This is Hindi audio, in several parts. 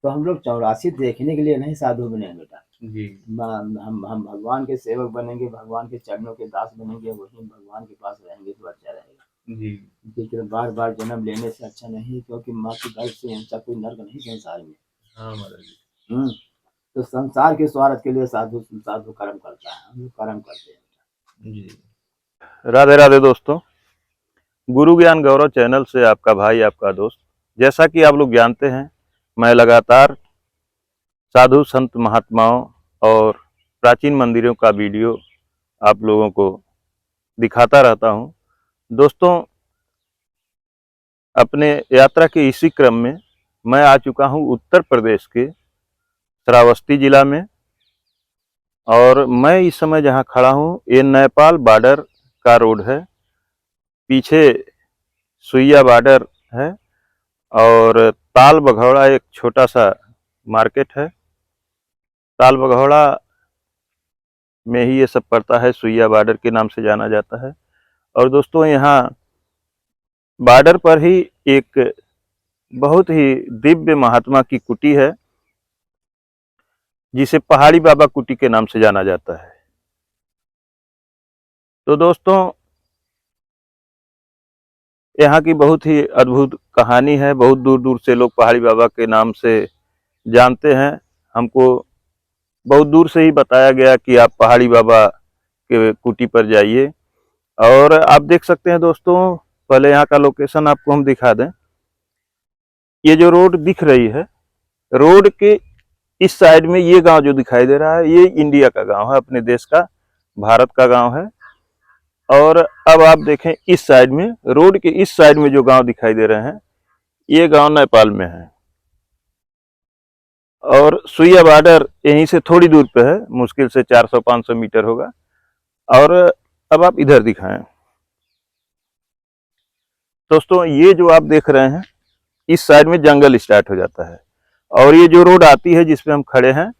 तो हम लोग 84 देखने के लिए नहीं साधु बने हैं बेटा। जी। हम भगवान के सेवक बनेंगे, भगवान के चरणों के दास बनेंगे, वहीं भगवान के पास रहेंगे तो अच्छा रहेगा। जी। क्योंकि बार बार जन्म लेने से अच्छा नहीं है, क्योंकि माँ के गर्भ से अच्छा कोई नर्क नहीं संसार में। हाँ महाराज जी। हम्म। तो संसार के स्वार्थ के लिए साधु साधु कर्म करता है, हम लोग कर्म करते हैं। जी। राधे राधे दोस्तों, गुरु ज्ञान गौरव चैनल से आपका भाई, आपका दोस्त। जैसा कि आप लोग जानते हैं, मैं लगातार साधु संत महात्माओं और प्राचीन मंदिरों का वीडियो आप लोगों को दिखाता रहता हूं। दोस्तों, अपने यात्रा के इसी क्रम में मैं आ चुका हूं उत्तर प्रदेश के श्रावस्ती जिला में। और मैं इस समय जहां खड़ा हूं, ये नेपाल बॉर्डर का रोड है। पीछे सुइया बॉर्डर है और ताल बघौड़ा एक छोटा सा मार्केट है। ताल बघौड़ा में ही ये सब पड़ता है, सुइया बॉर्डर के नाम से जाना जाता है। और दोस्तों, यहाँ बॉर्डर पर ही एक बहुत ही दिव्य महात्मा की कुटी है, जिसे पहाड़ी बाबा कुटी के नाम से जाना जाता है। तो दोस्तों, यहाँ की बहुत ही अद्भुत कहानी है। बहुत दूर दूर से लोग पहाड़ी बाबा के नाम से जानते हैं। हमको बहुत दूर से ही बताया गया कि आप पहाड़ी बाबा के कुटी पर जाइए। और आप देख सकते हैं दोस्तों, पहले यहाँ का लोकेशन आपको हम दिखा दें। ये जो रोड दिख रही है, रोड के इस साइड में ये गांव जो दिखाई दे रहा है, ये इंडिया का गांव है, अपने देश का, भारत का गांव है। और अब आप देखें इस साइड में, रोड के इस साइड में जो गांव दिखाई दे रहे हैं, ये गांव नेपाल में है। और सुइया बॉर्डर यहीं से थोड़ी दूर पे है, मुश्किल से 400-500 मीटर होगा। और अब आप इधर दिखाएं दोस्तों, ये जो आप देख रहे हैं, इस साइड में जंगल स्टार्ट हो जाता है। और ये जो रोड आती है जिस पे हम खड़े हैं,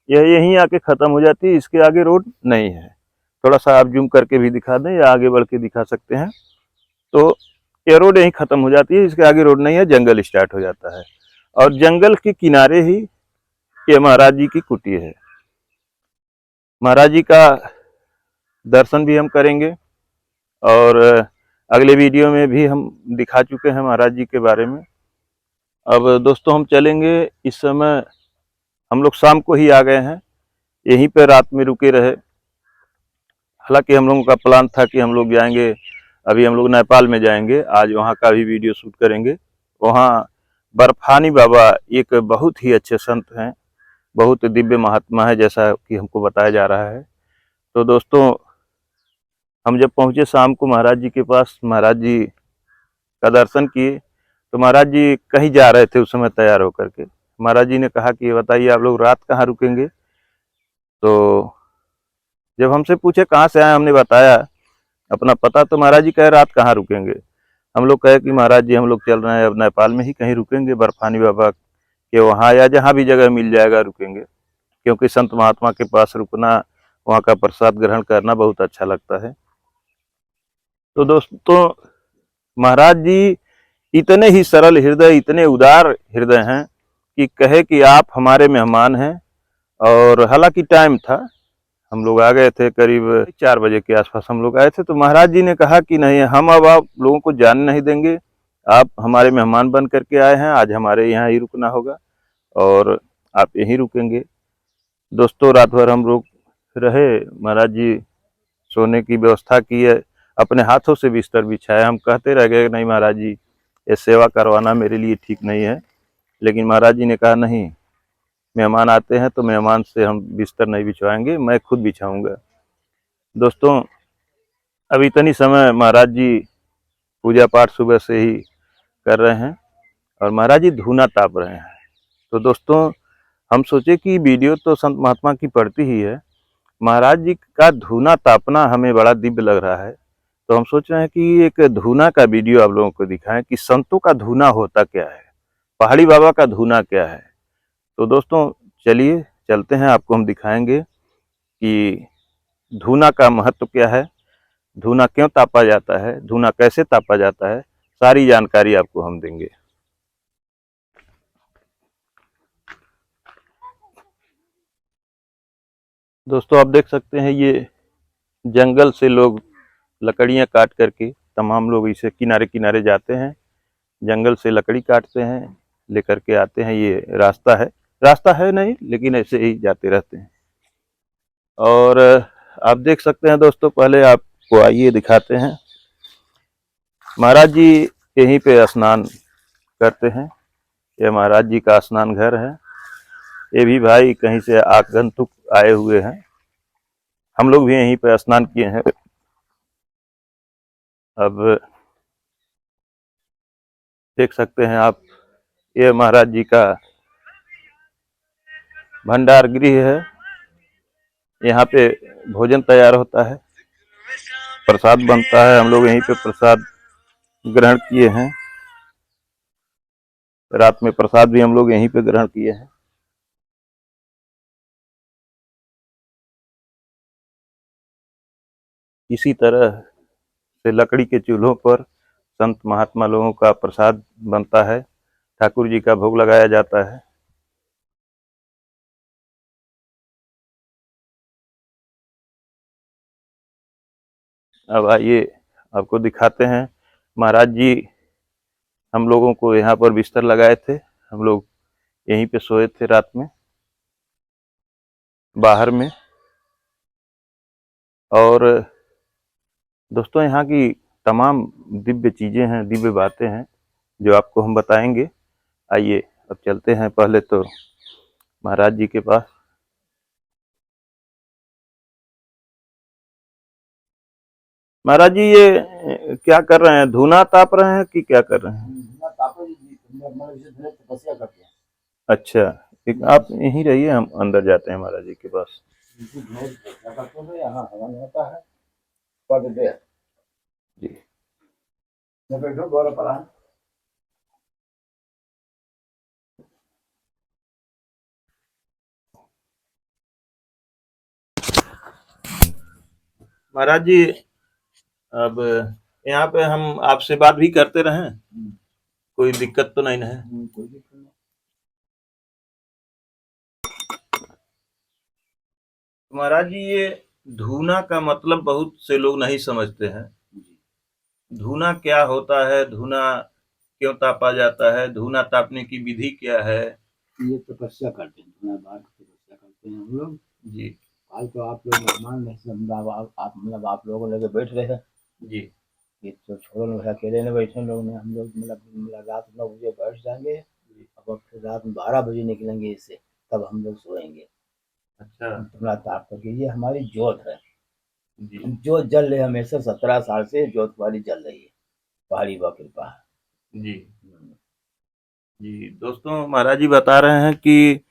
यह यहीं आके खत्म हो जाती है। इसके आगे रोड नहीं है। थोड़ा सा आप जूम करके भी दिखा दें या आगे बढ़ के दिखा सकते हैं। तो ये रोड यहीं खत्म हो जाती है, इसके आगे रोड नहीं है, जंगल स्टार्ट हो जाता है। और जंगल के किनारे ही ये महाराज जी की कुटी है। महाराज जी का दर्शन भी हम करेंगे और अगले वीडियो में भी हम दिखा चुके हैं महाराज जी के बारे में। अब दोस्तों, हम चलेंगे। इस समय हम लोग शाम को ही आ गए हैं, यहीं पे रात में रुके रहे। हालांकि हम लोगों का प्लान था कि हम लोग जाएंगे, अभी हम लोग नेपाल में जाएंगे, आज वहाँ का भी वीडियो शूट करेंगे। वहाँ बर्फानी बाबा एक बहुत ही अच्छे संत हैं, बहुत दिव्य महात्मा है, जैसा कि हमको बताया जा रहा है। तो दोस्तों, हम जब पहुँचे शाम को महाराज जी के पास, महाराज जी का दर्शन किए, तो महाराज जी कहीं जा रहे थे उस समय तैयार होकर के। महाराज जी ने कहा कि ये बताइए आप लोग रात कहाँ रुकेंगे। तो जब हमसे पूछे कहाँ से आए, हमने बताया अपना पता, तो महाराज जी कहे रात कहाँ रुकेंगे। हम लोग कहे कि महाराज जी हम लोग चल रहे हैं, अब नेपाल में ही कहीं रुकेंगे, बर्फानी बाबा के वहाँ या जहाँ भी जगह मिल जाएगा रुकेंगे। क्योंकि संत महात्मा के पास रुकना, वहाँ का प्रसाद ग्रहण करना बहुत अच्छा लगता है। तो दोस्तों, महाराज जी इतने ही सरल हृदय, इतने उदार हृदय हैं कि कहे कि आप हमारे मेहमान हैं। और हालांकि टाइम था, हम लोग आ गए थे करीब 4 बजे के आसपास हम लोग आए थे। तो महाराज जी ने कहा कि नहीं, हम अब आप लोगों को जाने नहीं देंगे, आप हमारे मेहमान बन करके आए हैं, आज हमारे यहाँ ही रुकना होगा और आप यहीं रुकेंगे। दोस्तों, रात भर हम लोग रहे। महाराज जी सोने की व्यवस्था की है, अपने हाथों से बिस्तर बिछाया। हम कहते रह गए नहीं महाराज जी, ये सेवा करवाना मेरे लिए ठीक नहीं है। लेकिन महाराज जी ने कहा नहीं, मेहमान आते हैं तो मेहमान से हम बिस्तर नहीं बिछवाएंगे, मैं खुद बिछाऊंगा। दोस्तों, अब इतनी समय महाराज जी पूजा पाठ सुबह से ही कर रहे हैं और महाराज जी धूना ताप रहे हैं। तो दोस्तों, हम सोचे कि वीडियो तो संत महात्मा की पड़ती ही है, महाराज जी का धूना तापना हमें बड़ा दिव्य लग रहा है। तो हम सोच रहे हैं कि एक धूना का वीडियो आप लोगों को दिखाएं कि संतों का धूना होता क्या है, पहाड़ी बाबा का धूना क्या है। तो दोस्तों, चलिए चलते हैं, आपको हम दिखाएंगे कि धूना का महत्व क्या है, धूना क्यों तापा जाता है, धूना कैसे तापा जाता है, सारी जानकारी आपको हम देंगे। दोस्तों आप देख सकते हैं ये जंगल से लोग लकड़ियां काट करके, तमाम लोग इसे किनारे किनारे जाते हैं, जंगल से लकड़ी काटते हैं, लेकर के आते हैं। ये रास्ता है नहीं, लेकिन ऐसे ही जाते रहते हैं। और आप देख सकते हैं दोस्तों, पहले आपको आइए दिखाते हैं। महाराज जी यहीं पे स्नान करते हैं। ये महाराज जी का स्नान घर है। ये भी भाई कहीं से आगंतुक आए हुए हैं। हम लोग भी यहीं पे स्नान किए हैं। अब देख सकते हैं आप, ये महाराज जी का भंडार गृह है। यहाँ पे भोजन तैयार होता है, प्रसाद बनता है। हम लोग यहीं पे प्रसाद ग्रहण किए हैं। रात में प्रसाद भी हम लोग यहीं पे ग्रहण किए हैं। इसी तरह से लकड़ी के चूल्हों पर संत महात्मा लोगों का प्रसाद बनता है, ठाकुर जी का भोग लगाया जाता है। अब आइए आपको दिखाते हैं। महाराज जी हम लोगों को यहाँ पर बिस्तर लगाए थे, हम लोग यहीं पे सोए थे रात में, बाहर में। और दोस्तों यहाँ की तमाम दिव्य चीजें हैं, दिव्य बातें हैं जो आपको हम बताएंगे। आइए अब चलते हैं पहले तो महाराज जी के पास। महाराज जी ये क्या कर रहे हैं, धूना ताप रहे हैं कि क्या कर रहे हैं? तपस्या करते हैं। अच्छा, एक आप यहीं रहिए, हम अंदर जाते हैं महाराज जी के पास। यहाँ हवन होता है पर देर जी बैठो गौरव पड़ा है। महाराज जी, अब यहाँ पे हम आपसे बात भी करते रहें, कोई दिक्कत तो नहीं है? कोई दिक्कत नहीं। महाराज जी ये धूना का मतलब बहुत से लोग नहीं समझते हैं। धूना क्या होता है, धूना क्यों तापा जाता है, धूना तापने की विधि क्या है? ये तपस्या करते हैं, धूना बार तपस्या करते हैं हम लोग जी आज। तो आप लोग मेहमान नहीं समझा, आप मतलब आप लोगों लेके बैठ रहे हैं जी ये तो छोड़ो लोग अकेले ने बैठे लोग ने। हम लोग मतलब रात 9 बजे बैठ जाएंगे, अब फिर रात में 12 बजे निकलेंगे इससे, तब हम लोग सोएंगे। अच्छा थोड़ा ताप करके ये हमारी जोत है, जी जोत जल रही है हमेशा। 17 साल से जोत वाली जल रही है, पहाड़ी बा कृपा है। जी जी दोस्तों, महाराज जी बता रहे हैं कि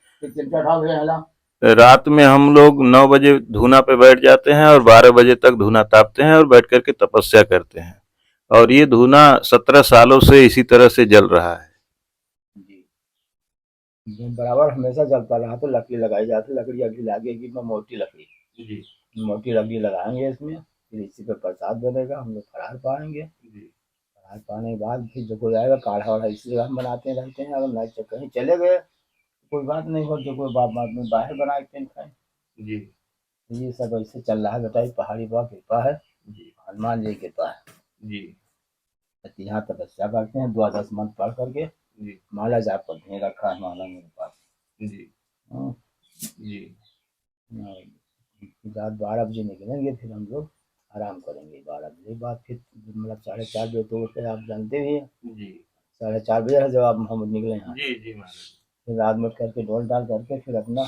रात में हम लोग 9 बजे धूना पे बैठ जाते हैं और 12 बजे तक धूना तापते हैं और बैठ करके तपस्या करते हैं। और ये धूना 17 सालों से इसी तरह से जल रहा है। जी बराबर हमेशा जलता रहा। तो लकड़ी लगाई जाती, लकड़ी अभी लागेगी मोटी लकड़ी, जी मोटी लकड़ी लगाएंगे इसमें, फिर इसी पे प्रसाद बनेगा, हम लोग फरार पाएंगे। फरार पाने के बाद फिर जो कोई आएगा काढ़ा वाढ़ा इसी जगह हम बनाते रहते हैं। अगर नहीं कहीं चले गए कोई बात नहीं हो, जो कोई बात में बाहर बना के खाएं। जी ये सब ऐसे चल रहा है बेटा, पहाड़ी बा कृपा है, जी हनुमान जी की कृपा है। जी यहाँ तपस्या करते हैं, 12 मंत्र पढ़ करके। जी माला जाप करते हैं, रखा है माला मेरे पास। जी हाँ, जी रात 12 बजे निकलेंगे, फिर हम लोग आराम करेंगे। 12 बजे बाद फिर मतलब 4:30 बजे तो उठे, आप जानते भी हैं। जी 4:30 बजे है जब आप हम निकले यहाँ। जी जी महाराज फिर रात में करके ढोल डाल करके फिर अपना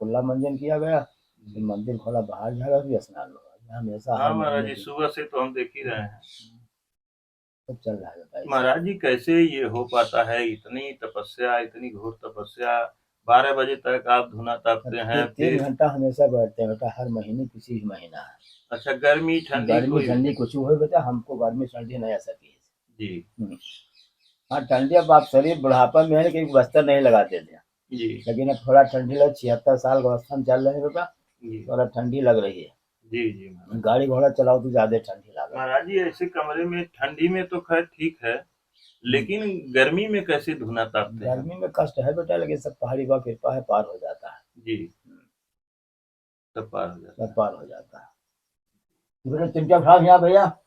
कुल्ला मंजन किया गया, फिर मंदिर खोला, बाहर जाएगा, फिर स्नान होगा। हमेशा हाँ हर महाराज महीने जी, की सुबह से तो हम देख ही रहे हैं। सब चल रहा है बेटा। महाराज जी कैसे ये हो पाता है, इतनी तपस्या, इतनी घोर तपस्या, 12 बजे तक आप धुना तापते हैं? 3 घंटा हमेशा बैठते हैं बेटा, हर महीने किसी भी महीना है। अच्छा, गर्मी ठंडी गर्मी कोई? ठंडी कुछ हो बेटा, हमको गर्मी ठंडी नहीं आ सकी। जी हाँ ठंडी, अब आप शरीर बुढ़ापा में है कि बस्तर नहीं लगाते थे, जी लेकिन अब थोड़ा ठंडी लग, 76 साल का अवस्था में चल रहे हैं बेटा, जी थोड़ा ठंडी लग रही है। जी जी महाराज। गाड़ी घोड़ा चलाओ तो ज्यादा ठंडी लगे। महाराज जी ऐसे कमरे में ठंडी में तो खैर ठीक है, लेकिन गर्मी में कैसे धुना तापते हैं? गर्मी में कष्ट है बेटा, लेकिन सब पहाड़ी बा कृपा है, पार हो जाता है। जी सब पार हो जाता सब पार हो जाता है। बेटा चिमटा खा यहाँ भैया। है।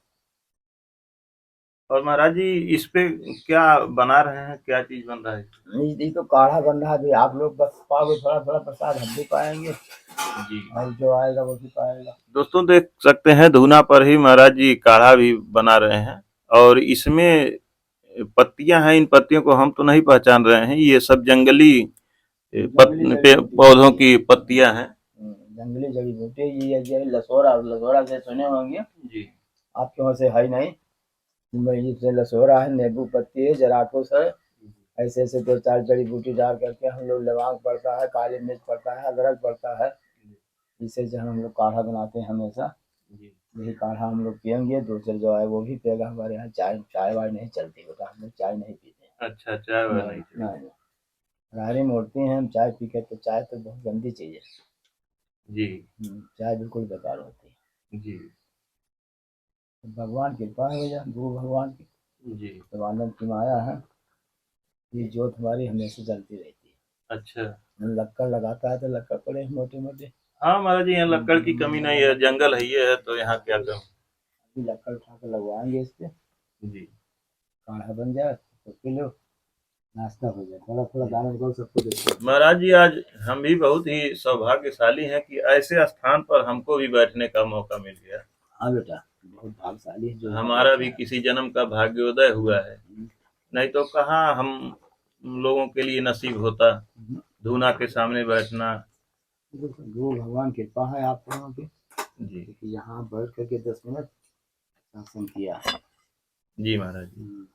और महाराज जी इस पे क्या बना रहे हैं, क्या चीज बन रहा है? ये तो काढ़ा बन रहा है अभी, आप लोग बस पाओगे थोड़ा थोड़ा प्रसाद, हम भी पाएंगे जी और जो आएगा वो भी पाएगा। दोस्तों देख सकते हैं धूना पर ही महाराज जी काढ़ा भी बना रहे हैं, और इसमें पत्तियां हैं। इन पत्तियों को हम तो नहीं पहचान रहे हैं, ये सब जंगली जंगली जड़ी बूटी पौधों की पत्तियां हैं। जंगली जड़ी बूटी ये लसोरा, लसोरा से सुने होंगे जी आपके वहाँ से है नहीं। से लसोरा है, नींबू पत्ती है, जराकुश है, ऐसे ऐसे दो चार जड़ी बूटी डाल करके हम लोग, लौंग पड़ता है, काली मिर्च पड़ता है, अदरक पड़ता है, इसे जो हम लोग काढ़ा बनाते हैं हमेशा। जी यही काढ़ा हम लोग पियेंगे, दूसरे जो है वो भी पिएगा। हमारे यहाँ चाय चाय वाय नहीं चलती बेटा, हम लोग चाय नहीं पीते हैं। अच्छा, चाय वाय नहीं नहीं चाहिए। नहीं, रारी मोड़ती हैं हम चाय पी के, तो चाय तो बहुत गंदी चीज़ है। जी चाय बिल्कुल बेकार होती है। जी भगवान की कृपा है भैया, गुरु भगवान की, जी तो आनंद की माया है, ये जोत हमारी हमेशा जलती रहती है। अच्छा। लक्कड़ लगाता है तो लक्कड़ पड़े मोटे मोटे, हाँ महाराज जी यहाँ लक्कड़ की कमी नहीं है, जंगल है ये है तो यहाँ क्या करूँ। अभी लक्कड़ उठा कर लगवाएंगे इस पे, जी काढ़ा बन जाए तो पी लो, नाश्ता हो जाए, थोड़ा थोड़ा दाना को सबको देते हैं। महाराज जी आज हम भी बहुत ही सौभाग्यशाली हैं कि ऐसे स्थान पर हमको भी बैठने का मौका मिल गया। हाँ बेटा, बहुत भाग्यशाली है जो यहाँ हमारा बैठा भी है। किसी जन्म का भाग्योदय हुआ है, नहीं तो कहाँ हम लोगों के लिए नसीब होता धूना के सामने बैठना। गुरु भगवान की कृपा है आप लोगों की, जी कि यहाँ बैठ करके 10 मिनट सत्संग किया है। जी महाराज जी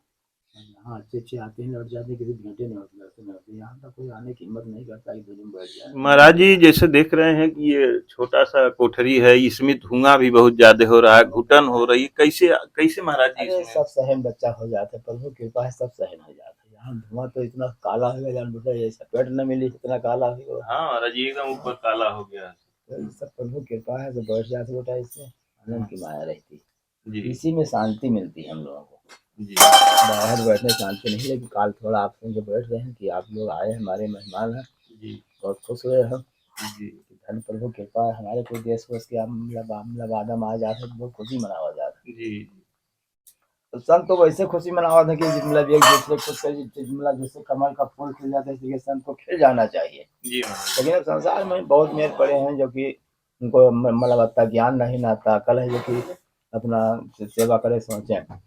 यहाँ अच्छे अच्छे आते हैं, लौट जाते हैं, किसी घंटे नहीं होते, लड़ते नहीं होते, यहाँ तक कोई आने की हिम्मत नहीं करता कि दूर में बैठ जाए। महाराज जी जैसे देख रहे हैं कि ये छोटा सा कोठरी है, इसमें धुआं भी बहुत ज्यादा हो रहा है, घुटन हो रही है, कैसे कैसे महाराज जी अरे इसमें? सब सहन बच्चा हो जाता है, प्रभु की कृपा है, सब सहन हो जाता है। यहाँ धुआं तो इतना काला हो गया जान बेटा, ऐसा पेट न मिली इतना काला हो गया। हाँ महाराज जी एकदम ऊपर काला हो गया है। तो ये सब प्रभु की कृपा है, तो बैठ जाते बेटा, इससे आनंद की माया रहती, जी इसी में शांति मिलती है हम लोगों को। जी बाहर बैठने शांति नहीं, लेकिन काल थोड़ा आपसे जो बैठ रहे हैं कि आप लोग आए, हमारे मेहमान हैं, जी बहुत खुश हुए हम। जी धन प्रभु की कृपा है, हमारे कोई देश वश के मतलब आदम आ जाते तो बहुत खुशी मनावा जाता। जी तो संत तो वैसे खुशी मनावा था कि मतलब एक दूसरे को, मतलब जैसे कमल का फूल खिल जाता है, इसलिए संत को खिल जाना चाहिए। जी महाराज लेकिन अब संसार में बहुत मेल पड़े हैं जो कि उनको मतलब इतना ज्ञान नहीं ना आता, अकल है जो कि अपना सेवा करे सोचें।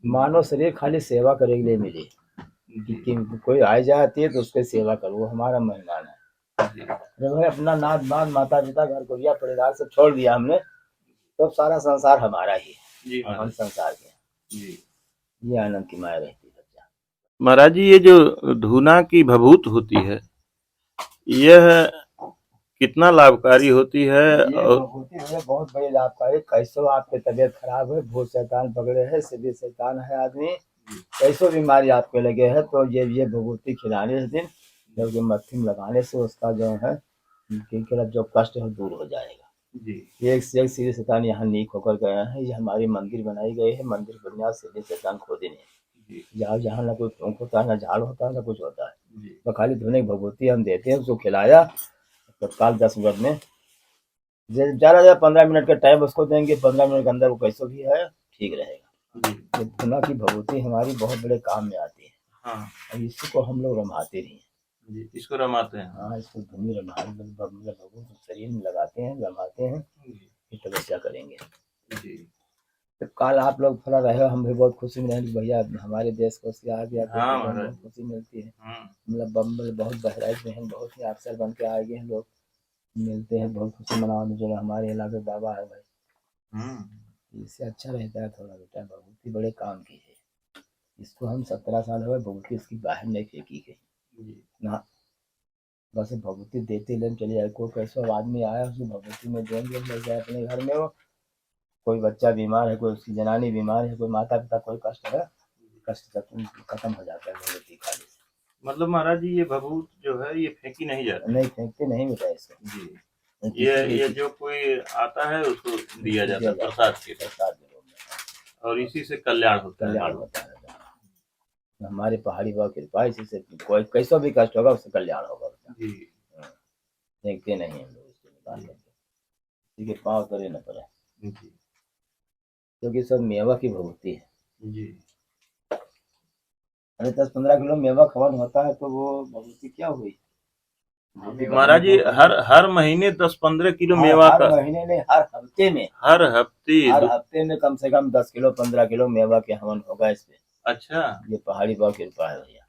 मानव शरीर खाली सेवा करे के लिए मिले, कि कोई आ जाती है तो उसकी सेवा करो, वो हमारा मेहमान है। जी अरे भाई अपना नाथ बात माता पिता घर गुड़िया परिवार सब छोड़ दिया हमने, तो सारा संसार हमारा ही है जी और हम महाराज संसार के हैं। जी ये आनंद की माया रहती है बच्चा। महाराज जी ये जो धूना की भभूत होती है यह कितना लाभकारी होती है? ये और होती है बहुत बड़ी लाभकारी। कैसो आपके तबीयत खराब है, भूत शैतान पकड़े है, सीधे शैतान है आदमी, कैसो बीमारी आपके लगे है, तो ये भभूति खिलाने से दिन जबकि मत्थी में लगाने से उसका जो है कि जो कष्ट है दूर हो जाएगा। जी एक से एक सीधे शैतान यहाँ नीक होकर गए हैं। ये हमारी मंदिर बनाई गई है, मंदिर बनने सीधे शैतान खोदे नहीं। जी जहाँ जहाँ ना कोई फूंक होता है, ना झाड़ होता है, ना कुछ होता है, जी तो खाली धुने की भभूति हम देते हैं, उसको खिलाया तत्काल 10 मिनट में, ज़्यादा ज़्यादा 15 मिनट का टाइम उसको देंगे, 15 मिनट के अंदर वो कैसे भी है ठीक रहेगा। जी ये धुना की भभूति हमारी बहुत बड़े काम में आती है, हाँ और इसी को हम लोग रमाते नहीं हैं। जी इसको रमाते हैं। हाँ, इसको धुनी मतलब शरीर में लगाते हैं, रमाते हैं, जी ये तपस्या करेंगे। जी तो कल आप लोग थोड़ा रहे हो, हम भी बहुत खुशी में रहें कि भैया हमारे देश को उसके आ गया, तो हाँ हमें महाराज बहुत खुशी मिलती है। हम्म मतलब बम्बई बहुत बहराइच में हैं, बहुत ही अफसर बन के आ गए हैं लोग, मिलते हैं, बहुत खुशी मनाने चलो हमारे इलाके बाबा है भाई। इससे अच्छा रहता है थोड़ा बेटा, भभूति बड़े काम की है। इसको हम 17 साल हो गए, भभूति इसकी बाहर नहीं फेंकी गई जी ना, बस भभूति देते लेन चले जाए। कोई कैसा आदमी आया उसको भभूति में देंगे, ले जाए अपने घर में। वो कोई बच्चा बीमार है, कोई उसकी जनानी बीमार है, कोई माता पिता कोई कष्ट है, कष्ट खत्म हो जाता है भगवती खाने से। मतलब महाराज जी ये भभूत जो है ये फेंकी नहीं जाती? नहीं फेंकते नहीं बेटा इसको, जी ये जो कोई आता है उसको दिया जाता है प्रसाद के, प्रसाद के रूप में, और इसी से कल्याण होता है कल्याण लोगों होता है। हमारे पहाड़ी बाबा की कृपा, इसी से कोई कैसा भी कष्ट होगा उससे कल्याण होगा बेटा। का। जी फेंकते नहीं हम लोग इसको निकाल करके। के पाँव तले न पड़े, जी क्योंकि सब मेवा की भभूति है। जी। अरे 10-15 किलो मेवा खवन होता है तो वो भभूति क्या हुई? महाराज जी हर महीने 10-15 किलो मेवा हर का, महीने नहीं, हर हफ्ते में, हर हफ्ते हर हफ्ते में कम से कम 10 किलो 15 किलो मेवा के हवन होगा इस पे। अच्छा ये पहाड़ी बाबा की कृपा है भैया।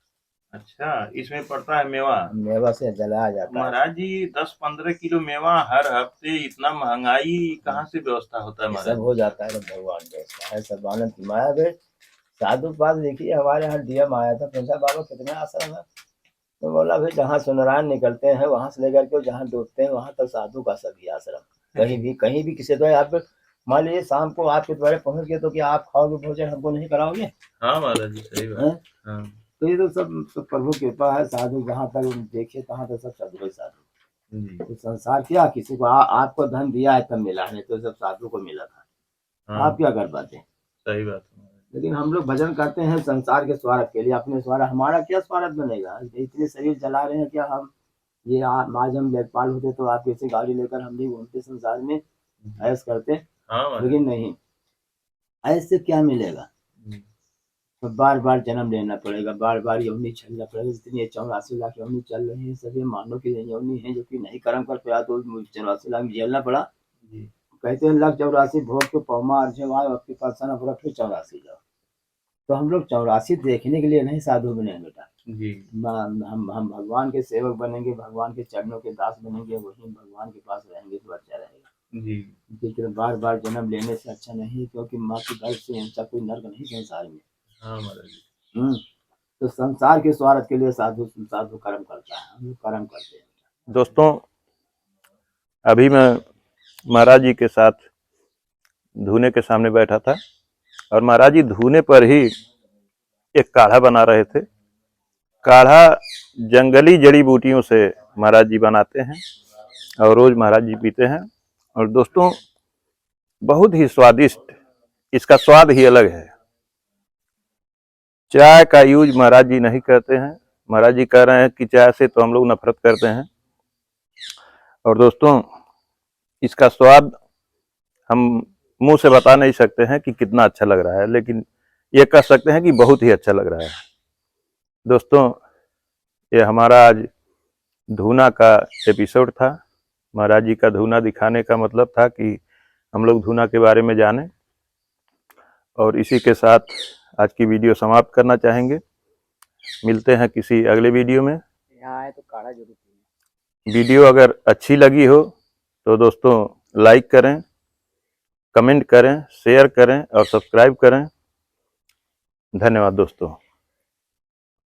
अच्छा, इसमें पड़ता है मेवा। मेवा से जलाया जाता है। महाराज जी 10-15 किलो मेवा हर हफ्ते, इतना महंगाई कहाँ से व्यवस्था होता है ये महाराज? सब हो जाता है, भगवान व्यवस्था है, सब आनंद की माया है। साधु पास देखिए, हमारे यहाँ डीएम आया था, पूछा बाबा कितने आश्रम है? तो बोला भाई जहाँ सुनरायण निकलते हैं वहां से लेकर के जहाँ डूबते हैं वहां तक साधु का सभी आश्रम। कहीं भी किसी द्वारा आप मान लीजिए शाम को आपके द्वारे पहुंच गए तो क्या आप खाओगे भोजन, हमको नहीं कराओगे? हाँ महाराज जी सही बात। हाँ तो ये तो सब प्रभु की कृपा है। साधु जहाँ तक देखिए तहाँ तक सब साधु ही साधु। जी तो संसार क्या किसी को आपको धन दिया है तब मिला, नहीं तो सब साधु को मिला था। हाँ आप क्या कर पाते? सही बात है। लेकिन हम लोग भजन करते हैं संसार के स्वार्थ के लिए, अपने स्वार्थ, हमारा क्या स्वार्थ बनेगा? इतने शरीर जला रहे हैं क्या हम? ये आज हम लेखपाल होते तो आप कैसे गाड़ी लेकर हम भी घूमते संसार में, ऐश करते। हाँ महाराज लेकिन नहीं, ऐसे क्या मिलेगा? तो बार बार जन्म लेना पड़ेगा, बार बार यौनी चलना पड़ेगा। जितनी 84 लाख यौनी चल रही है सभी मानव की यौनी है, जो कि नहीं कर्म कर पाया तो 84 लाख झेलना पड़ा। जी कहते हैं 1,84 भोग के पौमा अर्जे आए आपके पास ना पूरा फिर 84 जाओ। तो हम लोग 84 देखने के लिए नहीं साधु बने बेटा। जी हम भगवान के सेवक बनेंगे, भगवान के चरणों के दास बनेंगे, वहीं भगवान के पास रहेंगे तो अच्छा रहेगा। जी लेकिन बार बार जन्म लेने से अच्छा नहीं, क्योंकि माँ की गर्भ से हिंसा कोई नर्क नहीं संसार में। हाँ महाराज जी। तो संसार के स्वार्थ के लिए साधु साधु कर्म करता है, हम लोग कर्म करते हैं। दोस्तों अभी मैं महाराज जी के साथ धूने के सामने बैठा था और महाराज जी धूने पर ही एक काढ़ा बना रहे थे। काढ़ा जंगली जड़ी बूटियों से महाराज जी बनाते हैं और रोज महाराज जी पीते हैं। और दोस्तों बहुत ही स्वादिष्ट, इसका स्वाद ही अलग है। चाय का यूज महाराज जी नहीं करते हैं। महाराज जी कह रहे हैं कि चाय से तो हम लोग नफरत करते हैं। और दोस्तों इसका स्वाद हम मुंह से बता नहीं सकते हैं कि कितना अच्छा लग रहा है, लेकिन ये कह सकते हैं कि बहुत ही अच्छा लग रहा है। दोस्तों ये हमारा आज धूना का एपिसोड था। महाराज जी का धूना दिखाने का मतलब था कि हम लोग धूना के बारे में जानें, और इसी के साथ आज की वीडियो समाप्त करना चाहेंगे। मिलते हैं किसी अगले वीडियो में। यहाँ आए तो काढ़ा जरूर पीना। वीडियो अगर अच्छी लगी हो तो दोस्तों लाइक करें, कमेंट करें, शेयर करें और सब्सक्राइब करें। धन्यवाद दोस्तों।